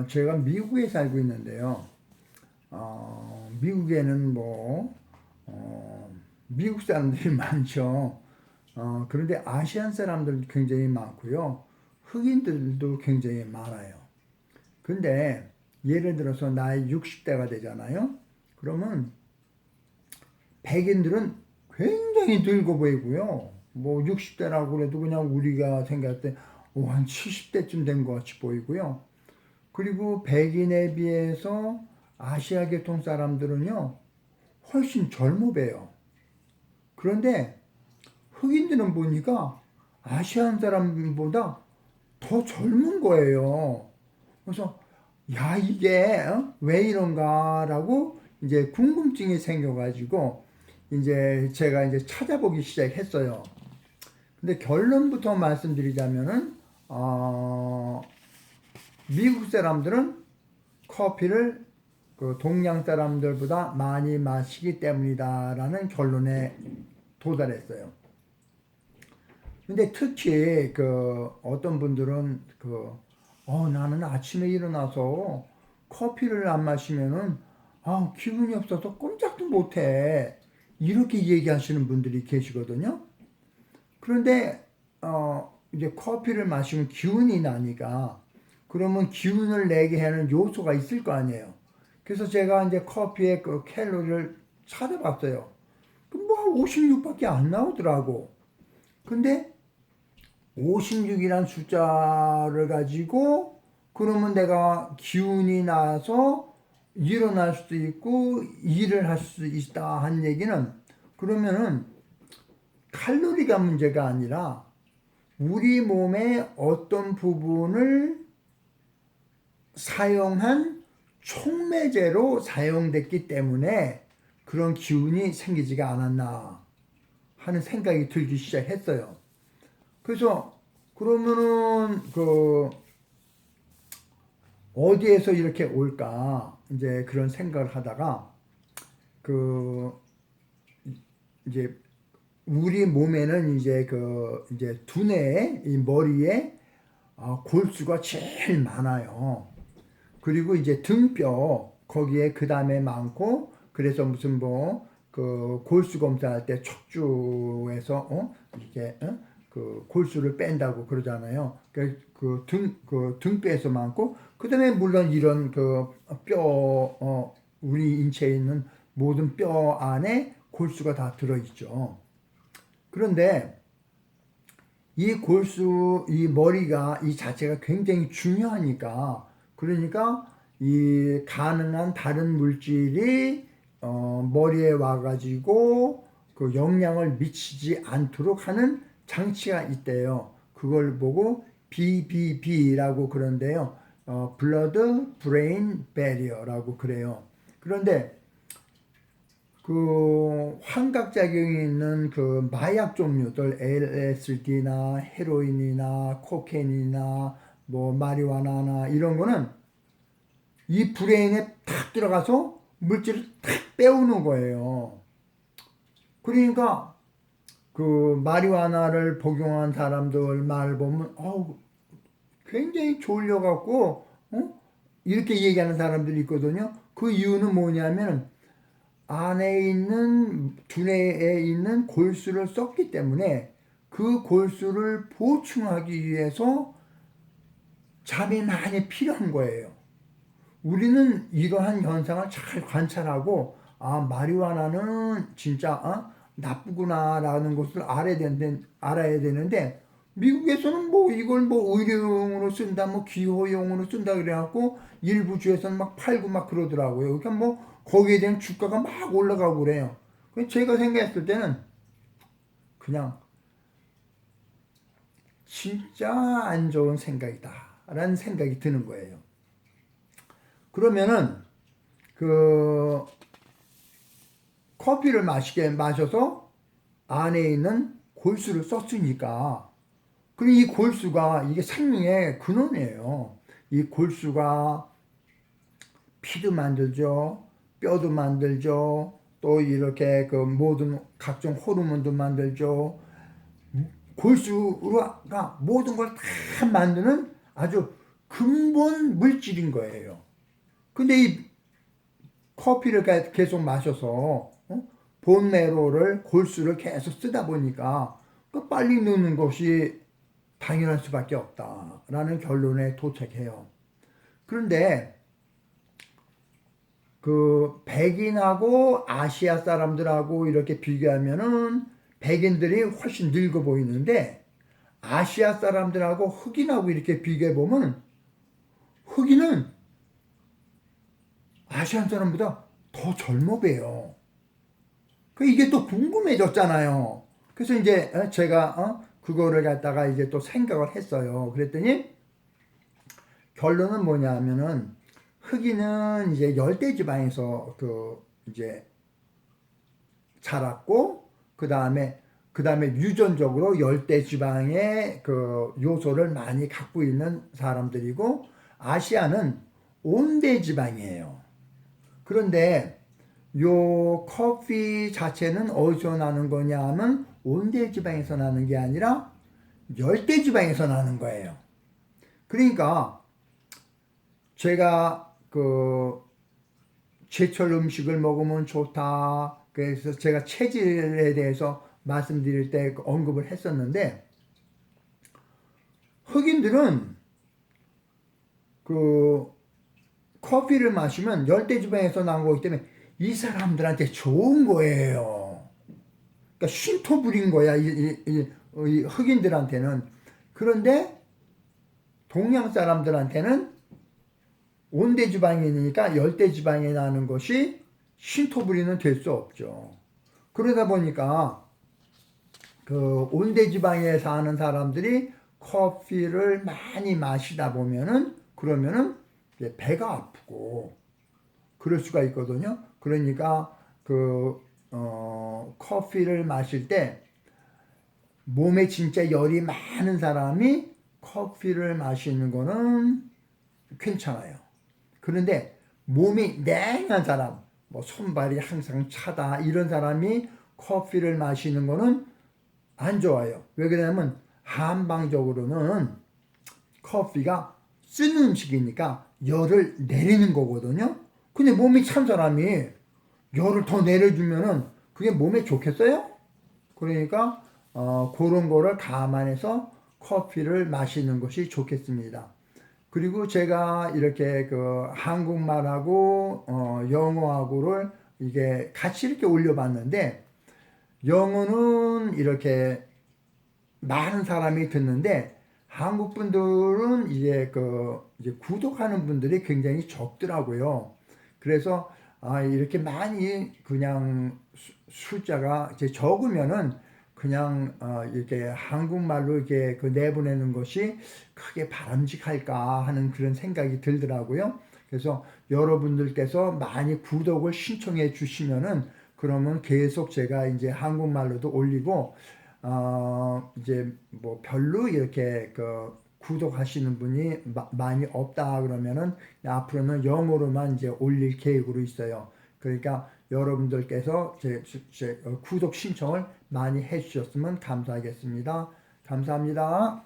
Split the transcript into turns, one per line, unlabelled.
제가 미국에 살고 있는데요. 미국에는 미국 사람들이 많죠. 그런데 아시안 사람들도 굉장히 많고요. 흑인들도 굉장히 많아요. 근데 예를 들어서 나이 60대가 되잖아요. 그러면 백인들은 굉장히 늙어 보이고요. 60대라고 그래도 그냥 우리가 생각할 때, 한 70대쯤 된 것 같이 보이고요. 그리고 백인에 비해서 아시아 계통 사람들은요, 훨씬 젊어 보여요. 그런데 흑인들은 보니까 아시안 사람보다 더 젊은 거예요. 그래서, 야, 이게, 왜 이런가라고 이제 궁금증이 생겨가지고, 이제 제가 이제 찾아보기 시작했어요. 근데 결론부터 말씀드리자면은, 미국 사람들은 커피를 그 동양 사람들보다 많이 마시기 때문이다라는 결론에 도달했어요. 근데 특히 어떤 분들은 나는 아침에 일어나서 커피를 안 마시면은 기분이 없어서 꼼짝도 못해. 이렇게 얘기하시는 분들이 계시거든요. 그런데 이제 커피를 마시면 기운이 나니까 그러면 기운을 내게 하는 요소가 있을 거 아니에요. 그래서 제가 이제 커피의 그 칼로리를 찾아봤어요. 한 56밖에 안 나오더라고. 근데 56이란 숫자를 가지고 그러면 내가 기운이 나서 일어날 수도 있고 일을 할 수 있다 한 얘기는, 그러면은 칼로리가 문제가 아니라 우리 몸의 어떤 부분을 사용한 촉매제로 사용됐기 때문에 그런 기운이 생기지가 않았나 하는 생각이 들기 시작했어요. 그래서 그러면은 어디에서 이렇게 올까 이제 그런 생각을 하다가 그 이제 우리 몸에는 이제 두뇌에 이 머리에 골수가 제일 많아요. 그리고 이제 등뼈 거기에 그 다음에 많고, 그래서 무슨 그 골수 검사할 때 척추에서 이렇게 그 골수를 뺀다고 그러잖아요. 그 등뼈에서 많고, 그 다음에 물론 이런 우리 인체에 있는 모든 뼈 안에 골수가 다 들어있죠. 그런데 이 머리가 이 자체가 굉장히 중요하니까, 그러니까 이 가능한 다른 물질이 머리에 와가지고 그 영향을 미치지 않도록 하는 장치가 있대요. 그걸 보고 BBB라고 그런데요. Blood Brain Barrier라고 그래요. 그런데 그 환각작용이 있는 그 마약 종류들, LSD나 헤로인이나 코케인이나 마리화나나 이런 거는 이 브레인에 탁 들어가서 물질을 탁 빼오는 거예요. 그러니까 그 마리화나를 복용한 사람들 말 보면 굉장히 졸려갖고 이렇게 얘기하는 사람들이 있거든요. 그 이유는 뭐냐면 안에 있는 두뇌에 있는 골수를 썼기 때문에 그 골수를 보충하기 위해서 잠이 많이 필요한 거예요. 우리는 이러한 현상을 잘 관찰하고 마리화나는 진짜 나쁘구나라는 것을 알아야 되는데, 미국에서는 이걸 의료용으로 쓴다, 기호용으로 쓴다 그래갖고 일부 주에서는 막 팔고 막 그러더라고요. 그러니까 거기에 대한 주가가 막 올라가고 그래요. 제가 생각했을 때는 그냥 진짜 안 좋은 생각이다 라는 생각이 드는 거예요. 그러면은 그 커피를 마셔서 안에 있는 골수를 썼으니까, 그리고 이 골수가 이게 생명의 근원이에요. 이 골수가 피도 만들죠, 뼈도 만들죠, 또 이렇게 그 모든 각종 호르몬도 만들죠. 골수가 모든 걸 다 만드는 아주 근본 물질인 거예요. 근데 이 커피를 계속 마셔서 본메로를 골수를 계속 쓰다 보니까 그 빨리 늙는 것이 당연할 수밖에 없다라는 결론에 도착해요. 그런데 그 백인하고 아시아 사람들하고 이렇게 비교하면은 백인들이 훨씬 늙어 보이는데 아시아 사람들하고 흑인하고 이렇게 비교해 보면 흑인은 아시안 사람보다 더 젊어 보여요. 그 이게 또 궁금해졌잖아요. 그래서 이제 제가 그거를 갖다가 이제 또 생각을 했어요. 그랬더니 결론은 뭐냐면은 흑인은 이제 열대지방에서 그 이제 자랐고 그 다음에 유전적으로 열대지방의 그 요소를 많이 갖고 있는 사람들이고 아시아는 온대지방이에요. 그런데 요 커피 자체는 어디서 나는 거냐 하면 온대지방에서 나는 게 아니라 열대지방에서 나는 거예요. 그러니까 제가 그 제철 음식을 먹으면 좋다. 그래서 제가 체질에 대해서 말씀드릴 때 언급을 했었는데 흑인들은 그 커피를 마시면 열대지방에서 나온 거기 때문에 이 사람들한테 좋은 거예요. 그러니까 쉼터 부린 거야, 이 흑인들한테는. 그런데 동양 사람들한테는 온대지방이니까 열대지방에 나는 것이 쉼터 부리는 될 수 없죠. 그러다 보니까 그 온대지방에 사는 사람들이 커피를 많이 마시다 보면은 그러면은 배가 아프고 그럴 수가 있거든요. 그러니까 그 커피를 마실 때 몸에 진짜 열이 많은 사람이 커피를 마시는 거는 괜찮아요. 그런데 몸이 냉한 사람, 뭐 손발이 항상 차다 이런 사람이 커피를 마시는 거는 안 좋아요. 왜 그러냐면 한방적으로는 커피가 쓴 음식이니까 열을 내리는 거거든요. 근데 몸이 찬 사람이 열을 더 내려주면은 그게 몸에 좋겠어요? 그러니까 그런 거를 감안해서 커피를 마시는 것이 좋겠습니다. 그리고 제가 이렇게 그 한국말하고 영어하고를 이게 같이 이렇게 올려봤는데 영어는 이렇게 많은 사람이 듣는데 한국 분들은 이제 구독하는 분들이 굉장히 적더라고요. 그래서 이렇게 많이 그냥 숫자가 이제 적으면은 그냥 이렇게 한국말로 이렇게 그 내보내는 것이 크게 바람직할까 하는 그런 생각이 들더라고요. 그래서 여러분들께서 많이 구독을 신청해 주시면은 그러면 계속 제가 이제 한국말로도 올리고 이제 뭐 별로 이렇게 그 구독하시는 분이 많이 없다 그러면은 앞으로는 영어로만 이제 올릴 계획으로 있어요. 그러니까 여러분들께서 제 구독 신청을 많이 해주셨으면 감사하겠습니다. 감사합니다.